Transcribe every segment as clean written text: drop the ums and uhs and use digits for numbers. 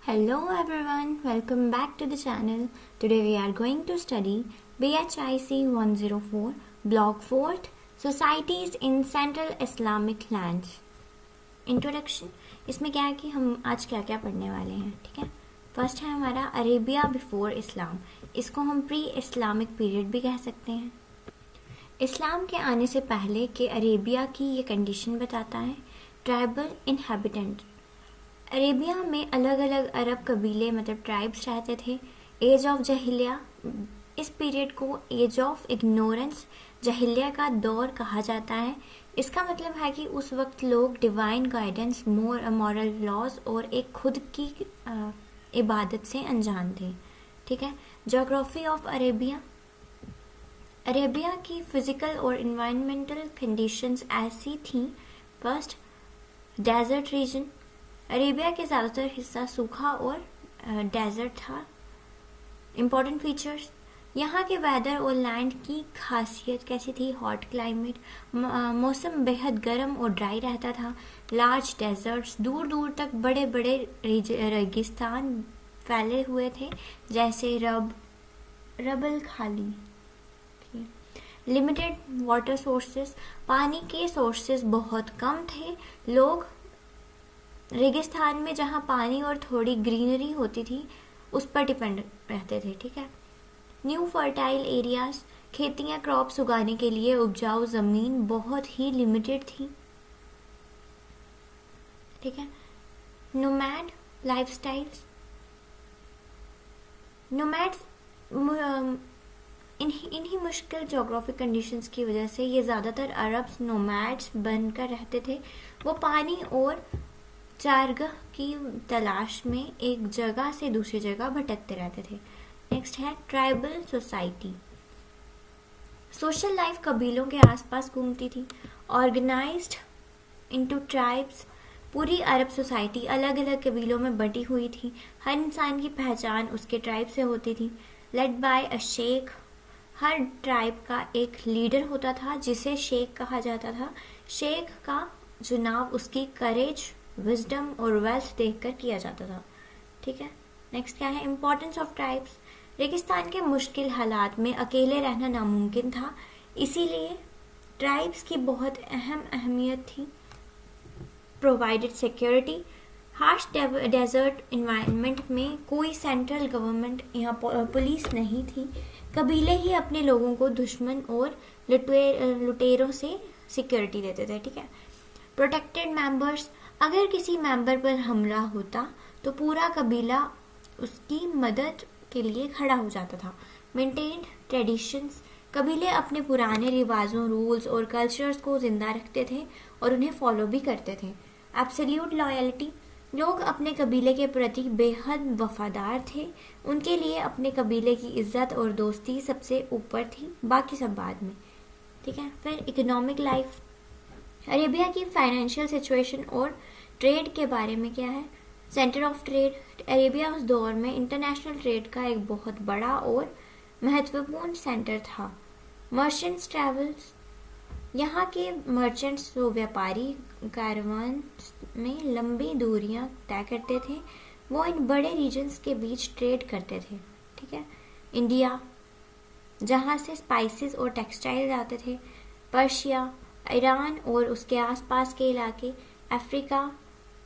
Hello everyone, welcome back to the channel. Today we are going to study BHIC 104 Block 4 Societies in Central Islamic Lands. Introduction. इसमें क्या है कि हम आज क्या क्या पढ़ने वाले हैं. ठीक है. फर्स्ट है हमारा अरेबिया बिफोर इस्लाम. इसको हम प्री इस्लामिक पीरियड भी कह सकते हैं. इस्लाम के आने से पहले के अरेबिया की ये कंडीशन बताता है. Tribal inhabitant. अरेबिया में अलग अलग अरब कबीले मतलब ट्राइब्स रहते थे. एज ऑफ जहिलिया. इस पीरियड को एज ऑफ इग्नोरेंस जहिलिया का दौर कहा जाता है. इसका मतलब है कि उस वक्त लोग डिवाइन गाइडेंस मॉरल लॉज और एक खुद की इबादत से अनजान थे. ठीक है. Geography of Arabia. अरेबिया की फिजिकल और इन्वायरमेंटल कंडीशंस ऐसी थीं. First, desert region. अरेबिया के ज़्यादातर हिस्सा सूखा और डेजर्ट था. Important features. यहाँ के वेदर और लैंड की खासियत कैसी थी. Hot climate. मौसम बेहद गर्म और ड्राई रहता था. Large deserts. दूर दूर तक बड़े बड़े रेगिस्तान फैले हुए थे जैसे रबल खाली. Limited water sources. पानी के सोर्सेस बहुत कम थे. लोग रेगिस्तान में जहाँ पानी और थोड़ी ग्रीनरी होती थी उस पर डिपेंड रहते थे. ठीक है. New fertile areas. खेतियाँ क्रॉप्स उगाने के लिए उपजाऊ ज़मीन बहुत ही लिमिटेड थी. ठीक है. Nomad lifestyles. नोमैड्स इन्हीं मुश्किल जोग्राफिक कंडीशंस की वजह से ये ज़्यादातर अरब्स नोमैड्स बनकर रहते थे. वो पानी और चारगाह की तलाश में एक जगह से दूसरी जगह भटकते रहते थे. नेक्स्ट है ट्राइबल सोसाइटी. सोशल लाइफ कबीलों के आसपास घूमती थी. Organised into tribes. पूरी अरब सोसाइटी अलग अलग कबीलों में बटी हुई थी. हर इंसान की पहचान उसके ट्राइब से होती थी. Led by a sheikh. हर ट्राइब का एक लीडर होता था जिसे शेख कहा जाता था. शेख का चुनाव उसकी करेज, विजडम और वेल्थ देखकर किया जाता था. ठीक है. नेक्स्ट क्या है. Importance of tribes. रेगिस्तान के मुश्किल हालात में अकेले रहना नामुमकिन था. इसीलिए ट्राइब्स की बहुत अहमियत थी. Provided security. Harsh desert environment में कोई सेंट्रल गवर्नमेंट यहाँ पुलिस नहीं थी. कबीले ही अपने लोगों को दुश्मन और लुटेरों से सिक्योरिटी देते थे. ठीक है. Protected members. अगर किसी मेंबर पर हमला होता तो पूरा कबीला उसकी मदद के लिए खड़ा हो जाता था. Maintained traditions. कबीले अपने पुराने रिवाजों, रूल्स और कल्चर्स को जिंदा रखते थे और उन्हें फॉलो भी करते थे. Absolute loyalty. लोग अपने कबीले के प्रति बेहद वफादार थे. उनके लिए अपने कबीले की इज्जत और दोस्ती सबसे ऊपर थी, बाकी सब बाद में. ठीक है. फिर इकोनॉमिक लाइफ. अरेबिया की फाइनेंशियल सिचुएशन और ट्रेड के बारे में क्या है. Centre of trade. अरेबिया उस दौर में इंटरनेशनल ट्रेड का एक बहुत बड़ा और महत्वपूर्ण सेंटर था. Merchants travels. यहाँ के मर्चेंट्स जो व्यापारी कारवान में लंबी दूरियां तय करते थे वो इन बड़े रीजन्स के बीच ट्रेड करते थे. ठीक है. इंडिया जहाँ से स्पाइसेस और टेक्सटाइल्स आते थे. पर्शिया, ईरान और उसके आसपास के इलाके. अफ्रीका,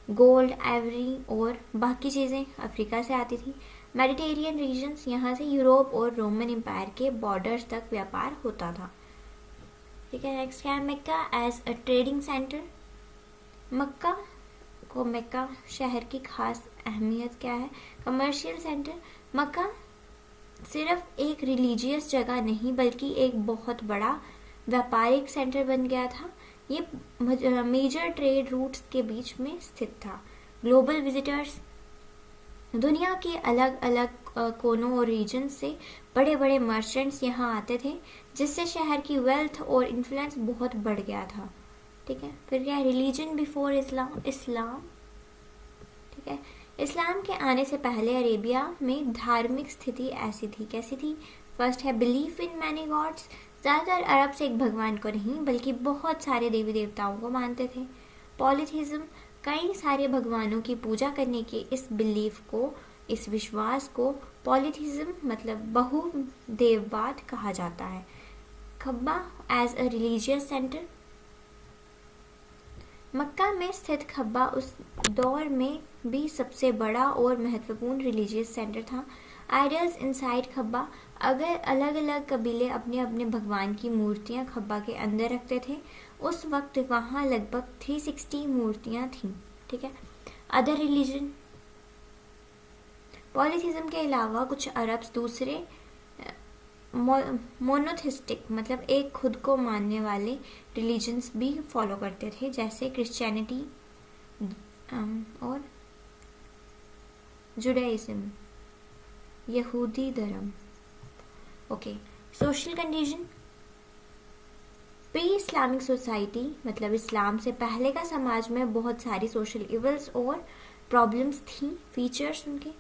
गोल्ड, आइवरी और बाकी चीज़ें अफ्रीका से आती थी. Mediterranean regions. यहाँ से यूरोप और रोमन एम्पायर के बॉर्डर्स तक व्यापार होता था. ठीक है. नेक्स्ट क्या है. मक्का एज अ ट्रेडिंग सेंटर. मक्का शहर की खास अहमियत क्या है. Commercial centre. मक्का सिर्फ एक रिलीजियस जगह नहीं बल्कि एक बहुत बड़ा व्यापारिक सेंटर बन गया था. ये मेजर ट्रेड रूट्स के बीच में स्थित था. Global visitors. दुनिया के अलग अलग कोनों और रीजन से बड़े बड़े मर्चेंट्स यहाँ आते थे जिससे शहर की वेल्थ और इन्फ्लुएंस बहुत बढ़ गया था. ठीक है. फिर क्या है. रिलीजन बिफोर इस्लाम. ठीक है. इस्लाम के आने से पहले अरेबिया में धार्मिक स्थिति ऐसी थी. कैसी थी. फर्स्ट है बिलीफ इन मैनी गॉड्स. ज़्यादातर अरब से एक भगवान को नहीं बल्कि बहुत सारे देवी देवताओं को मानते थे. पॉलीथीज्म. कई सारे भगवानों की पूजा करने के इस बिलीफ को, इस विश्वास को पॉलीथीज्म मतलब बहुदेववाद कहा जाता है। खब्बा एज अ रिलीजियस सेंटर। मक्का में स्थित खब्बा उस दौर में भी सबसे बड़ा और महत्वपूर्ण रिलीजियस सेंटर था। आइडल्स इनसाइड खब्बा, अगर अलग अलग कबीले अपने अपने भगवान की मूर्तियां खब्बा के अंदर रखते थे, उस वक्त वहाँ लगभग 360 मूर्तियां थीं। ठीक है। अदर रिलीजन, पॉलीथीज्म के अलावा कुछ अरब्स दूसरे मोनोथिस्टिक मतलब एक खुद को मानने वाले रिलीजन्स भी फॉलो करते थे, जैसे क्रिश्चियनिटी और जुडाइज्म, यहूदी धर्म। Okay, social condition. Pre Islamic society मतलब इस्लाम से पहले का समाज में बहुत सारी सोशल इवल्स और प्रॉब्लम्स थी। फीचर्स उनके,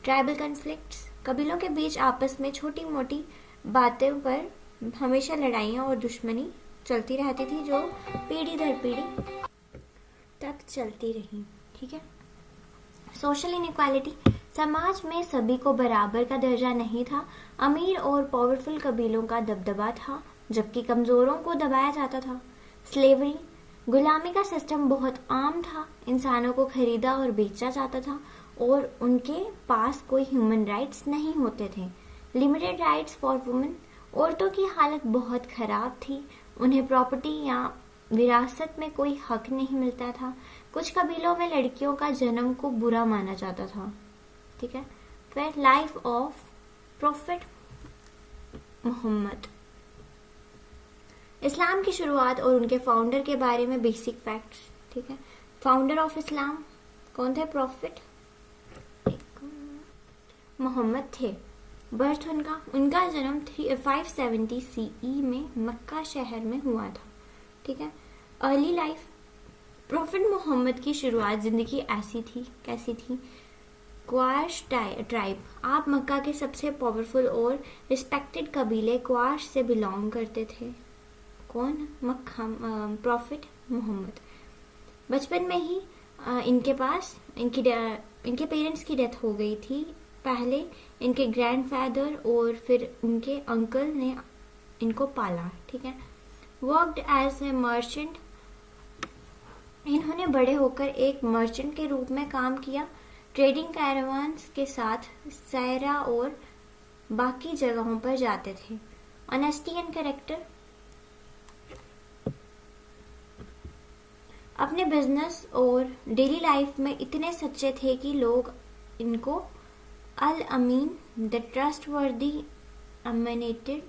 ट्राइबल कन्फ्लिक्ट्स, कबीलों के बीच आपस में छोटी मोटी बातों पर हमेशा लड़ाइयाँ और दुश्मनी चलती रहती थी, जो पीढ़ी दर पीढ़ी तक चलती रही। ठीक है। सोशल इनइक्वालिटी, समाज में सभी को बराबर का दर्जा नहीं था। अमीर और पावरफुल कबीलों का दबदबा था, जबकि कमजोरों को दबाया जाता था। स्लेवरी, गुलामी का सिस्टम बहुत आम था। इंसानों को खरीदा और बेचा जाता था और उनके पास कोई ह्यूमन राइट्स नहीं होते थे। लिमिटेड राइट्स फॉर वुमेन, औरतों की हालत बहुत खराब थी। उन्हें प्रॉपर्टी या विरासत में कोई हक नहीं मिलता था। कुछ कबीलों में लड़कियों का जन्म को बुरा माना जाता था। ठीक है। फिर लाइफ ऑफ प्रॉफिट मोहम्मद, इस्लाम की शुरुआत और उनके फाउंडर के बारे में बेसिक फैक्ट्स। ठीक है। फाउंडर ऑफ इस्लाम कौन थे? प्रॉफिट मोहम्मद थे। बर्थ उनका जन्म 570 CE में मक्का शहर में हुआ था। ठीक है। अर्ली लाइफ, प्रॉफिट मोहम्मद की शुरुआत जिंदगी ऐसी थी, कैसी थी? क्वाश ट्राइब, आप मक्का के सबसे पावरफुल और रिस्पेक्टेड कबीले क्वाश से बिलोंग करते थे। कौन? मक्का प्रॉफिट मोहम्मद। बचपन में ही इनके पेरेंट्स की डेथ हो गई थी। पहले इनके ग्रैंडफादर और फिर उनके अंकल ने इनको पाला। ठीक है। वर्कड एज ए मर्चेंट, इन्होंने बड़े होकर एक मर्चेंट के रूप में काम किया। ट्रेडिंग कैरावान्स के साथ सैरा और बाकी जगहों पर जाते थे। ऑनेस्टी एंड कैरेक्टर, अपने बिजनेस और डेली लाइफ में इतने सच्चे थे कि लोग इनको अल अमीन, द ट्रस्टवर्दी, अमेनेटार,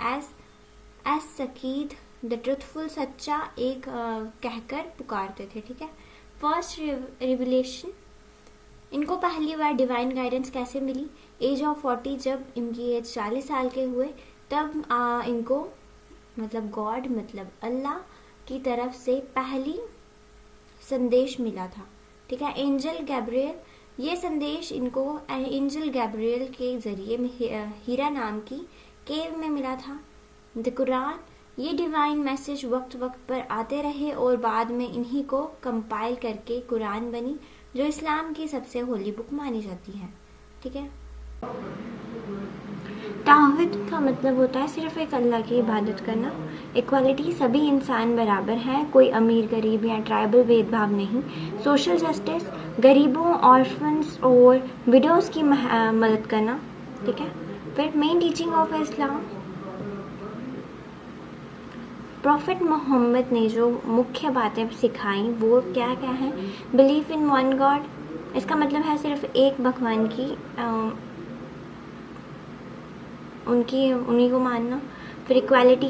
एज सकीद, द ट्रुथफुल, सच्चा एक कहकर पुकारते थे। ठीक है। फर्स्ट रिविलेशन, इनको पहली बार डिवाइन गाइडेंस कैसे मिली? एज ऑफ 40, जब इनकी एज 40 साल के हुए, तब इनको मतलब गॉड मतलब अल्लाह की तरफ से पहली संदेश मिला था। ठीक है। एंजल गैब्रियल, ये संदेश इनको एंजल गैब्रियल के जरिए हीरा नाम की केव में मिला था। द कुरान, ये डिवाइन मैसेज वक्त वक्त पर आते रहे और बाद में इन्हीं को कंपाइल करके कुरान बनी, जो इस्लाम की सबसे होली बुक मानी जाती है। ठीक है। ताहिद का मतलब होता है सिर्फ एक अल्लाह की इबादत करना। इक्वालिटी, सभी इंसान बराबर हैं, कोई अमीर गरीब या ट्राइबल भेदभाव नहीं। सोशल जस्टिस, गरीबों, ऑर्फन्स और विडोज की मदद करना। ठीक है। फिर main teaching of Islam, prophet Muhammad ने जो मुख्य बातें सिखाई वो क्या क्या है? बिलीफ इन वन गॉड, इसका मतलब है सिर्फ एक भगवान की उन्हीं को मानना। फिर इक्वालिटी,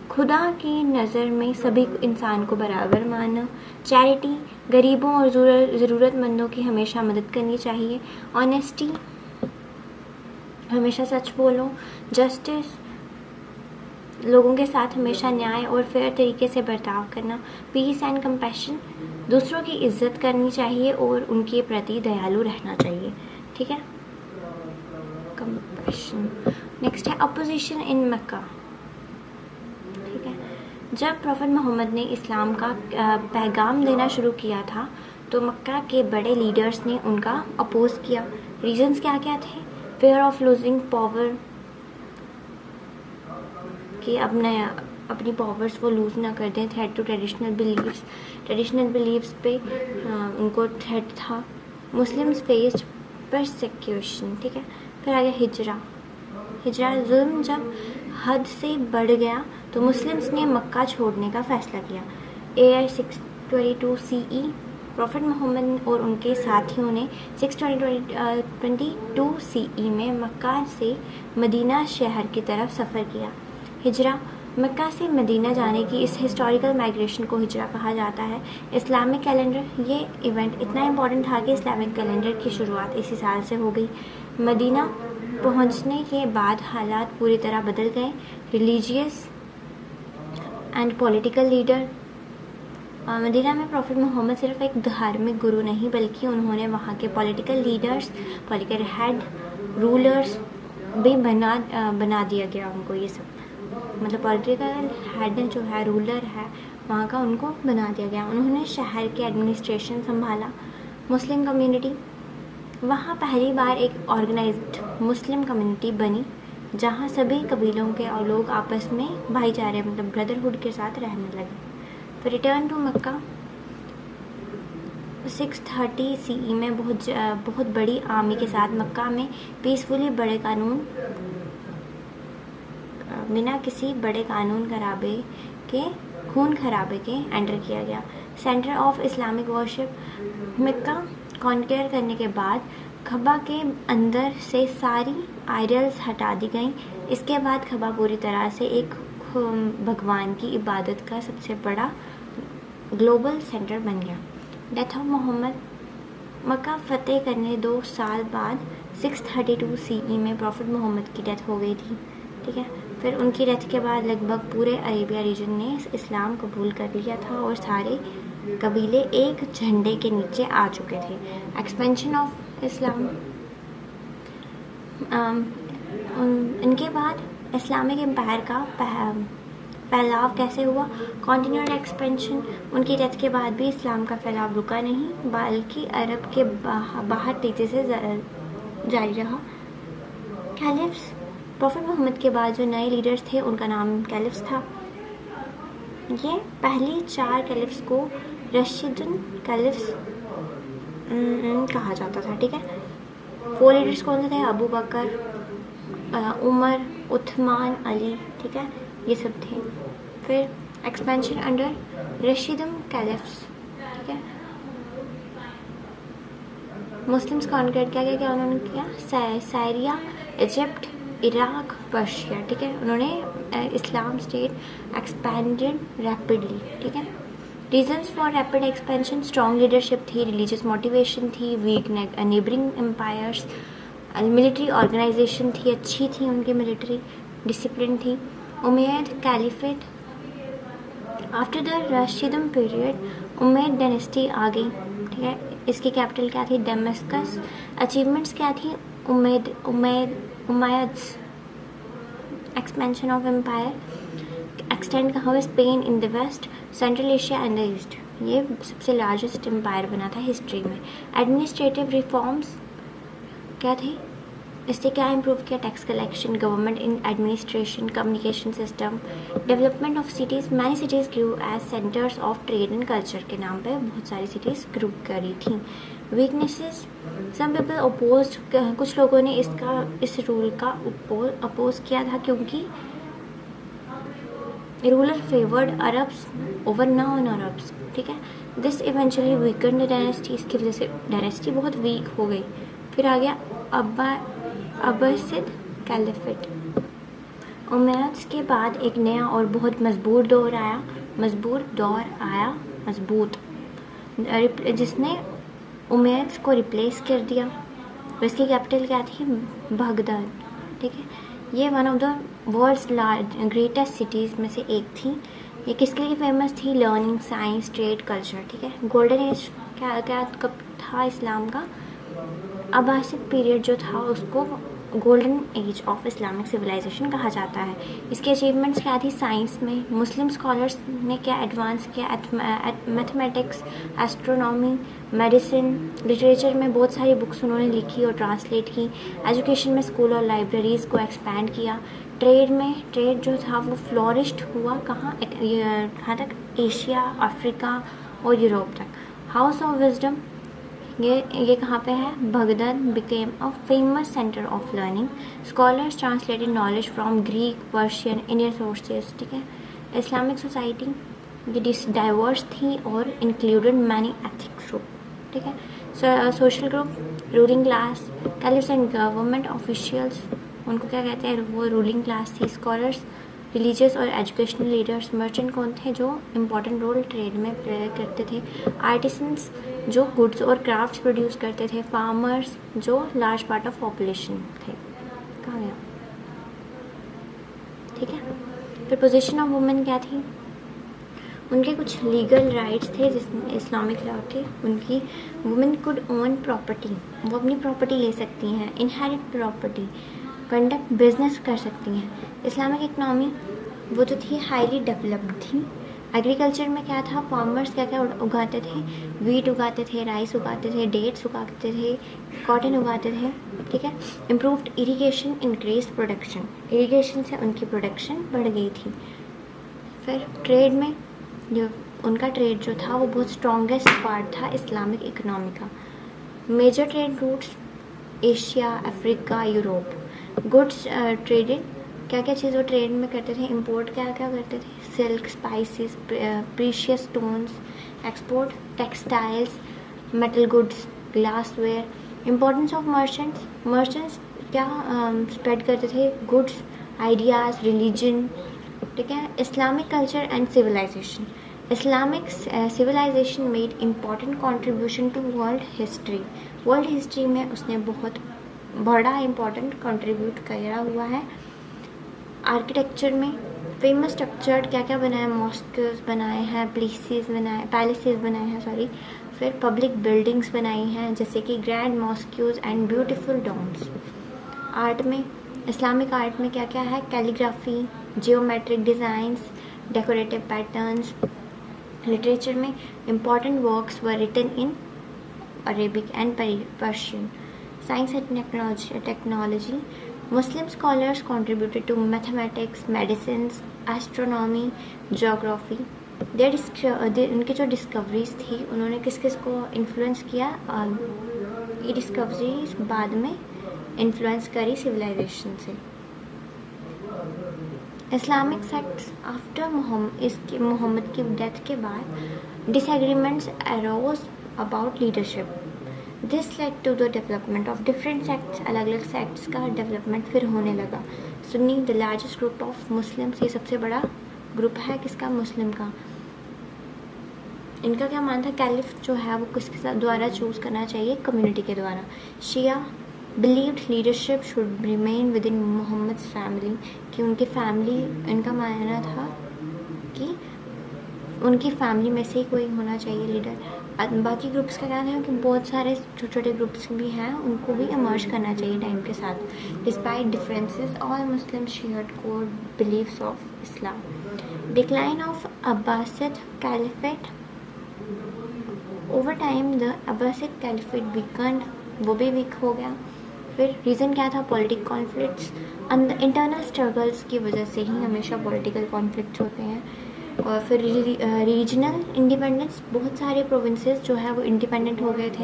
खुदा की नज़र में सभी इंसान को बराबर मानना। चैरिटी, गरीबों और ज़रूरतमंदों की हमेशा मदद करनी चाहिए। ऑनेस्टी, हमेशा सच बोलो। जस्टिस, लोगों के साथ हमेशा न्याय और फेयर तरीके से बर्ताव करना। पीस एंड कंपैशन, दूसरों की इज्जत करनी चाहिए और उनके प्रति दयालु रहना चाहिए। ठीक है। कंपैशन। नेक्स्ट है अपोजिशन इन मक्का। ठीक है। जब प्रॉफिट मोहम्मद ने इस्लाम का पैगाम देना शुरू किया था तो मक्का के बड़े लीडर्स ने उनका अपोज किया। रीजंस क्या क्या थे? फेयर ऑफ लूजिंग पावर, कि अपनी पावर्स वो लूज़ ना कर दें। थ्रेट टू ट्रेडिशनल बिलीव्स पे उनको थ्रेट था। मुस्लिम्स फेस्ड परसिक्यूशन, ठीक है। फिर आ गया हिजरा। जुल्म जब हद से बढ़ गया तो मुस्लिम्स ने मक्का छोड़ने का फैसला किया। AR 622 CE प्रॉफिट मोहम्मद और उनके साथियों ने 622 CE में मक्का से मदीना शहर की तरफ सफ़र किया। हिजरा, मक्का से मदीना जाने की इस हिस्टोरिकल माइग्रेशन को हिजरा कहा जाता है। इस्लामिक कैलेंडर, ये इवेंट इतना इम्पोर्टेंट था कि इस्लामिक कैलेंडर की शुरुआत इसी साल से हो गई। मदीना पहुंचने के बाद हालात पूरी तरह बदल गए। Religious and political leader, Medina में प्रॉफिट मोहम्मद सिर्फ एक धार्मिक गुरु नहीं बल्कि उन्होंने वहाँ के political leaders, political head, rulers भी बना दिया गया उनको। ये सब मतलब पॉलिटिकल हेड जो है, रूलर है वहाँ का, उनको बना दिया गया। उन्होंने शहर के एडमिनिस्ट्रेशन संभाला। मुस्लिम कम्युनिटी, वहाँ पहली बार एक ऑर्गेनाइज्ड मुस्लिम कम्युनिटी बनी जहाँ सभी कबीलों के और लोग आपस में भाईचारे मतलब ब्रदरहुड के साथ रहने लगे। फिर रिटर्न टू मक्का, 630 CE में बहुत बड़ी आर्मी के साथ मक्का में पीसफुली बिना किसी बड़े खून खराबे के एंटर किया गया। Centre of Islamic worship, Mecca conquer करने के बाद खबा के अंदर से सारी आइडल्स हटा दी गईं। इसके बाद खबा पूरी तरह से एक भगवान की इबादत का सबसे बड़ा ग्लोबल सेंटर बन गया। डेथ ऑफ मोहम्मद, मक्का फतेह करने 2 साल बाद 632 CE में प्रॉफिट मोहम्मद की डेथ हो गई थी, ठीक है। फिर उनकी डेथ के बाद लगभग पूरे अरेबिया रीजन ने इस्लाम कबूल कर लिया था और सारे कबीले एक झंडे के नीचे आ चुके थे। एक्सपेंशन ऑफ इस्लाम, इनके बाद इस्लामिक एम्पायर का फैलाव कैसे हुआ? कॉन्टिन्यूड एक्सपेंशन, उनकी डेथ के बाद भी इस्लाम का फैलाव रुका नहीं बल्कि अरब के बाहर तेजी से जारी रहा। कैलिफ्स, प्रॉफिट मोहम्मद के बाद जो नए लीडर्स थे उनका नाम कैलिफ्स था। ये पहली 4 कैलिफ्स को रशीदुन कैलिफ्स कहा जाता था, ठीक है। 4 लीडर्स कौन से थे? अबू बकर, उमर, उस्मान, अली, ठीक है, ये सब थे। फिर एक्सपेंशन अंडर रशीदुन कैलिफ्स, ठीक है। मुस्लिम्स कॉन्क्रेट क्या उन्होंने किया? साइरिया, इजिप्ट, इराक, पर्शिया, ठीक है। उन्होंने इस्लाम स्टेट एक्सपैंडेड रैपिडली, ठीक है। Reasons for rapid expansion, strong leadership थी, रिलीजियस मोटिवेशन थी, weak neighbouring empires, military organisation थी, अच्छी थी उनकी मिलिट्री, डिसिप्लिन थी। Umayyad caliphate, after the Rashidun period Umayyad dynasty आ गई, ठीक है। इसकी कैपिटल क्या थी? दमस्कस। अचीवमेंट्स क्या थी? Umayyads, expansion of empire, extend कहाँ हुआ? Spain in the west, central Asia and the east. ये सबसे लार्जेस्ट एम्पायर बना था हिस्ट्री में। एडमिनिस्ट्रेटिव रिफॉर्म्स क्या थे? इससे क्या इम्प्रूव किया? Tax collection, government in administration, communication system, development of cities. Many cities grew as centres of trade and culture के नाम पे बहुत सारी सिटीज़ ग्रू करी थी। वीकनेसेस, सम पीपल अपोज, कुछ लोगों ने इस रूल का अपोज किया था क्योंकि ruler favoured Arabs over non Arabs, ठीक है। This eventually Weeknd the dynasty, इसकी वजह से डायनेस्टी बहुत वीक हो गई। फिर आ गया अब्बासिद कैलिफेट। उमैयद्स के बाद एक नया और बहुत मजबूत दौर आया, जिसने उमैयद्स को रिप्लेस कर दिया। और इसकी कैपिटल क्या थी? बगदाद, ठीक है। ये one of the world's greatest cities में से एक थी। ये किसके लिए फेमस थी? लर्निंग, साइंस, ट्रेड, कल्चर, ठीक है। गोल्डन एज क्या कब था इस्लाम का? अब्बासिद पीरियड जो था उसको golden age of Islamic civilisation कहा जाता है। इसकी अचीवमेंट्स क्या थी? साइंस में मुस्लिम स्कॉलर्स ने क्या एडवांस किया? मैथमेटिक्स, एस्ट्रोनॉमी, मेडिसिन, लिटरेचर में बहुत सारी बुक्स उन्होंने लिखी और ट्रांसलेट की। एजुकेशन में स्कूल और लाइब्रेरीज़ को एक्सपैंड किया। ट्रेड जो था वो फ्लोरिश्ड हुआ कहाँ तक? एशिया, अफ्रीका और यूरोप तक। हाउस ऑफ विजडम ये कहाँ पे है? Baghdad became a famous centre of learning. Scholars translated knowledge from Greek, Persian, Indian sources. ठीक है। इस्लामिक सोसाइटी ये डाइवर्स थी और इंक्लूडेड मैनी एथिक ग्रुप। ठीक है। Social group, ruling class, caliphs and government officials, उनको क्या कहते हैं? वो रूलिंग क्लास थी। स्कॉलर्स, रिलीजियस और एजुकेशनल लीडर्स। मर्चेंट कौन थे? जो इम्पोर्टेंट रोल ट्रेड में प्ले करते थे। आर्टिसंस जो गुड्स और क्राफ्ट्स प्रोड्यूस करते थे। फार्मर्स जो लार्ज पार्ट ऑफ पॉपुलेशन थे। कहाँ गया? ठीक है। फिर पोजीशन ऑफ वुमेन क्या थी? उनके कुछ लीगल राइट्स थे जिसमें इस्लामिक लॉ के। उनकी वुमेन कुड ओन प्रॉपर्टी, वो अपनी प्रॉपर्टी ले सकती हैं। इनहेरिट प्रॉपर्टी, कंडक्ट बिजनेस कर सकती हैं। इस्लामिक इकनॉमी वो जो थी हाईली डेवलप्ड थी। एग्रीकल्चर में क्या था? फार्मर्स क्या क्या उगाते थे? वीट उगाते थे, राइस उगाते थे, डेट्स उगाते थे, कॉटन उगाते थे। ठीक है। Improved irrigation, increase production, irrigation से उनकी प्रोडक्शन बढ़ गई थी। फिर ट्रेड में जो उनका ट्रेड जो था वो बहुत स्ट्रॉन्गेस्ट पार्ट था इस्लामिक इकनॉमी का। Major trade routes Asia, Africa, Europe. Goods traded, क्या क्या चीज़ वो ट्रेड में करते थे? इंपोर्ट क्या क्या करते थे? Silk, spices, precious stones. Export textiles, metal goods, glassware. Importance of merchants क्या स्प्रेड करते थे? Goods, ideas, religion. ठीक है। Islamic culture and civilisation, Islamic civilisation made important contribution to world history. World history में उसने बहुत बड़ा इम्पॉर्टेंट कंट्रीब्यूट किया हुआ है। आर्किटेक्चर में फेमस स्ट्रक्चर क्या क्या बनाए? मॉस्क्स बनाए हैं, पैलेसेस बनाए हैं। फिर पब्लिक बिल्डिंग्स बनाई हैं जैसे कि grand mosques and beautiful domes. Art में, इस्लामिक आर्ट में क्या क्या है? Calligraphy, geometric designs, decorative patterns. Literature में important works were written in Arabic and Persian. Science and technology, Muslim scholars contributed to mathematics, medicines, astronomy, geography. उनकी जो discoveries थी उन्होंने किस किस को इन्फ्लुएंस किया? ये डिस्कवरीज बाद में इन्फ्लुएंस करी सिविलाइजेशन से। इस्लामिक सेक्ट्स आफ्टर मोहम्मद की डेथ के बाद disagreements arose about leadership. This led to the development of different sects, अलग अलग सेक्ट्स का डेवलपमेंट फिर होने लगा। Sunni the largest group of Muslims, ये सबसे बड़ा ग्रुप है किसका? मुस्लिम का। इनका क्या मानना था? कैलिफ जो है वो किसके द्वारा चूज़ करना चाहिए? कम्युनिटी के द्वारा। Shia believed leadership should remain within Muhammad's family, कि उनकी फैमिली, इनका मानना था कि उनकी फैमिली में से ही कोई होना चाहिए लीडर। बाकी ग्रुप्स का क्या है कि बहुत सारे छोटे छोटे ग्रुप्स भी हैं, उनको भी इमर्ज करना चाहिए टाइम के साथ। Despite differences all Muslim shared core beliefs of Islam. Decline of Abbasid caliphate, over time the Abbasid caliphate weaken, वो भी वीक हो गया। फिर रीज़न क्या था? पॉलिटिकल कॉन्फ्लिक्ट्स, इंटरनल स्ट्रगल्स की वजह से ही हमेशा पॉलिटिकल कॉन्फ्लिक्ट्स होते हैं। और फिर रीजनल इंडिपेंडेंस, बहुत सारे प्रोविंसेस जो है वो इंडिपेंडेंट हो गए थे।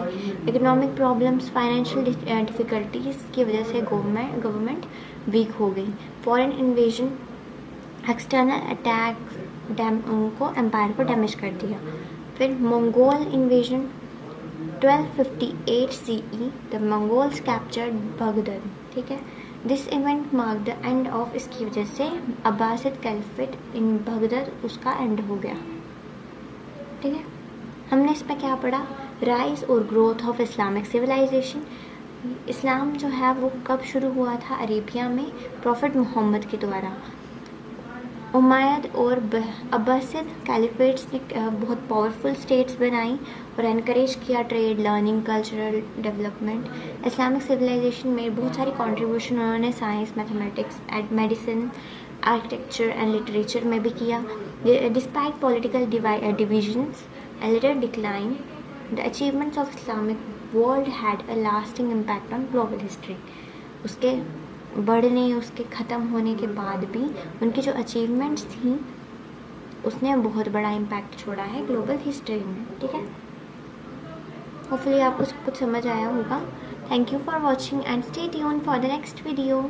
इकोनॉमिक प्रॉब्लम्स, फाइनेंशियल डिफ़िकल्टीज़ की वजह से गवर्नमेंट वीक हो गई। फॉरेन इन्वेजन, एक्सटर्नल अटैक उनको एम्पायर को डैमेज कर दिया। फिर Mongol invasion 1258 CE, the Mongols captured Baghdad. ठीक है। This event mark the end of, इसकी वजह से अब्बासिद कैलिफेट इन बगदाद उसका एंड हो गया। ठीक है। हमने इस पर क्या पढ़ा? राइज और ग्रोथ ऑफ इस्लामिक सिविलाइजेशन। इस्लाम जो है वो कब शुरू हुआ था? अरेबिया में प्रॉफिट मोहम्मद के द्वारा। उमैयद और अब्बासिद कैलिफेट्स ने बहुत पावरफुल स्टेट्स बनाई और एनकरेज किया trade, learning, cultural development. Islamic civilisation में बहुत सारी कंट्रीब्यूशन उन्होंने science, mathematics, medicine, architecture and literature में भी किया। Despite political divisions and later decline, the achievements of Islamic world had a lasting impact on global history. उसके बढ़ने, उसके ख़त्म होने के बाद भी उनकी जो अचीवमेंट्स थी उसने बहुत बड़ा इम्पैक्ट छोड़ा है ग्लोबल हिस्ट्री में। ठीक है, होपफुली आपको सब कुछ समझ आया होगा। Thank you for watching and stay tuned for the next video.